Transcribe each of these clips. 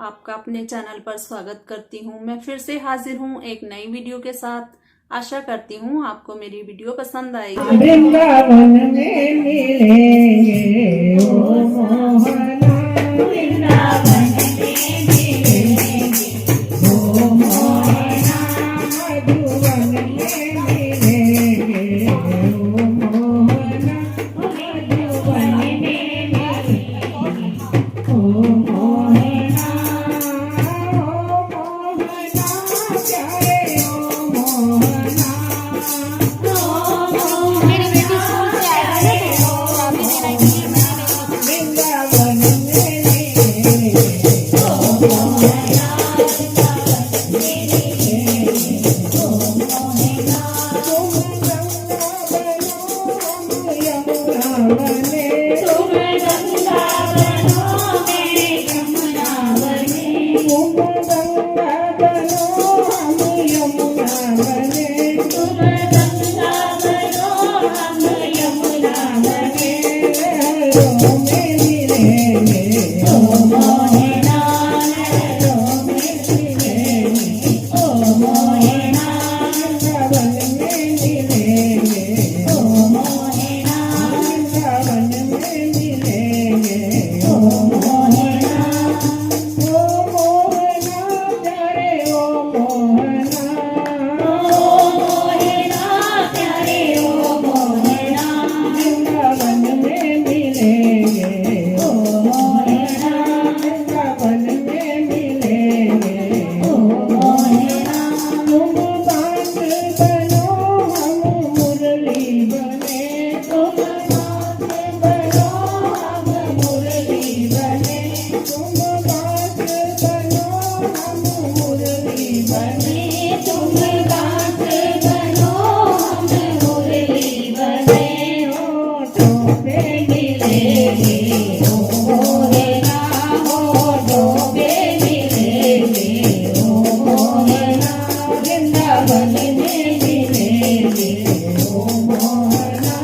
आपका अपने चैनल पर स्वागत करती हूँ। मैं फिर से हाजिर हूँ एक नई वीडियो के साथ। आशा करती हूँ आपको मेरी वीडियो पसंद आएगी। वृंदावन में मिलेंगे ओ मोहना, वृंदावन में मिलेंगे ओ मोहना, मधुवन में मिलेंगे ओ मोहना, मधुवन में मिलेंगे ओ मोहना, प्यारे ओ मोहना। मेरी बेटी स्कूल से आएगी ना तो अभी देना ही वृंदावन में मिलेंगे ओ मोहना, तुम गंगा बनो हम यमुना बने, तुम गंगा बनो हम यमुना बने, लहरों में मिलेंगे ओ मोहना, लहरों में मिलेंगे ओ मोहना, वृंदावन में मिलेंगे ओ मोहना, वृंदावन में मिलेंगे ओ मोहना, ओ मोहना प्यारे ओ मोहना, ओ मोहना प्यारे ओ मोहना, वृंदावन में मिलेंगे ओ मोहना, वृंदावन में मिलेंगे ओ मोहना, तुम बांस बनो हम मुरली बने, तुम बांस बनो हम मुरली बने, तुम बांस बनो हम मुरली बने, तुम बांस बनो हम मुरली बने, होठों पे मिलेंगे ओ मोहना, होठों पे मिलेंगे ओ मोहना, वृंदावन में मिलेंगे ओ मोहना,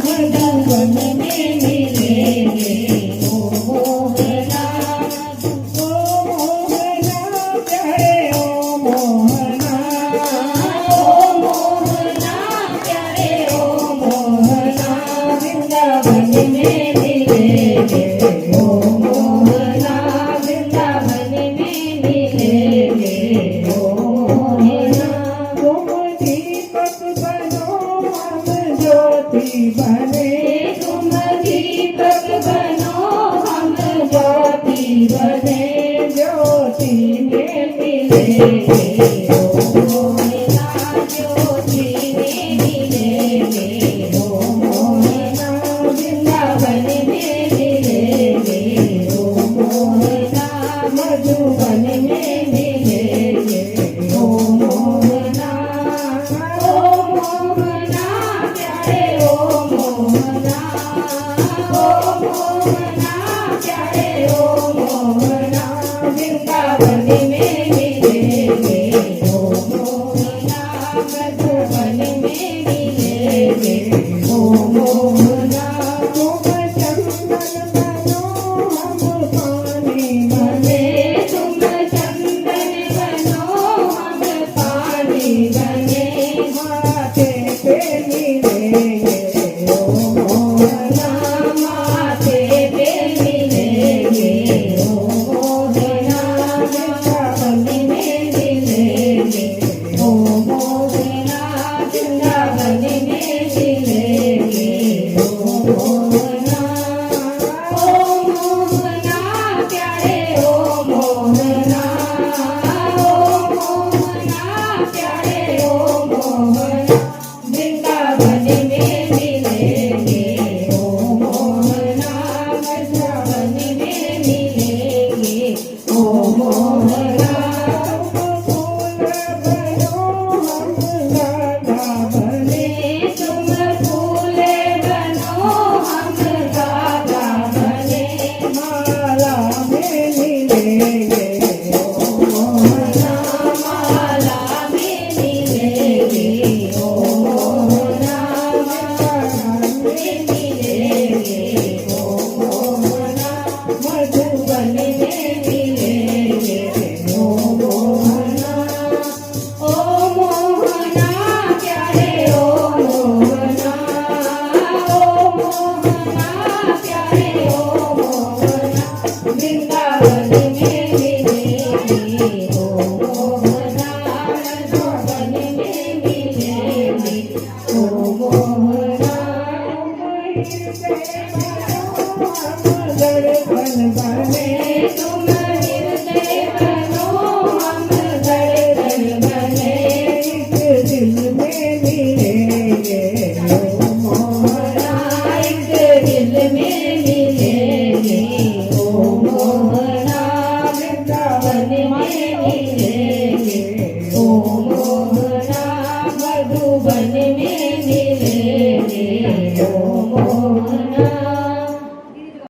वृंदावन में मिलेंगे ओ मोहना, ओ मोहना प्यारे ओ मोहना, ओ मोहना प्यारे ओ मोहना, वृंदावन में मिलेंगे ओ मोहना, वृंदावन में मिलेंगे ओ मोहना, तुम दीपक बनो हम ज्योति बने, तुम दीपक बनो हम ज्योति बने, ज्योति में मिलेंगे ओ मोहना, ज्योति में मिलेंगे ओ मोहना, वृंदावन में मिलेंगे ओ मोहना, मधुवन में मिलेंगे ओ मोहना, ओ मोहना प्यारे ओ मोहना, ओ मोहना प्यारे ओ मोहना, वृंदावन में मिलेंगे ओ मोहना, मधुवन में मिलेंगे ओ मोहना, तुम चंदन बनो हम पानी बने, तुम चंदन बनो हम पानी बने, माथे पे मिलेंगे ओ मोहना, माथे पे मिलेंगे ओ मोहना, वृंदावन में मिलेंगे ओ मोहना, वृंदावन में मिलेंगे ओ मोहना, ओ मोहना प्यारे ओ मोहना, ओ मोहना प्यारे ओ मोहना, वृंदावन में मिलेंगे ओ मोहना, वृंदावन में मिलेंगे ओ मोहना, तुम फूल बनो हम राधा बने, तुम फूल बनो हम राधा बने, माला में मिलेंगे ओ मोहना, माला में मिलेंगे ओ मोहना, वृंदावन में मिलेंगे ओ मोहना, मधुवन में मिलेंगे बने तुम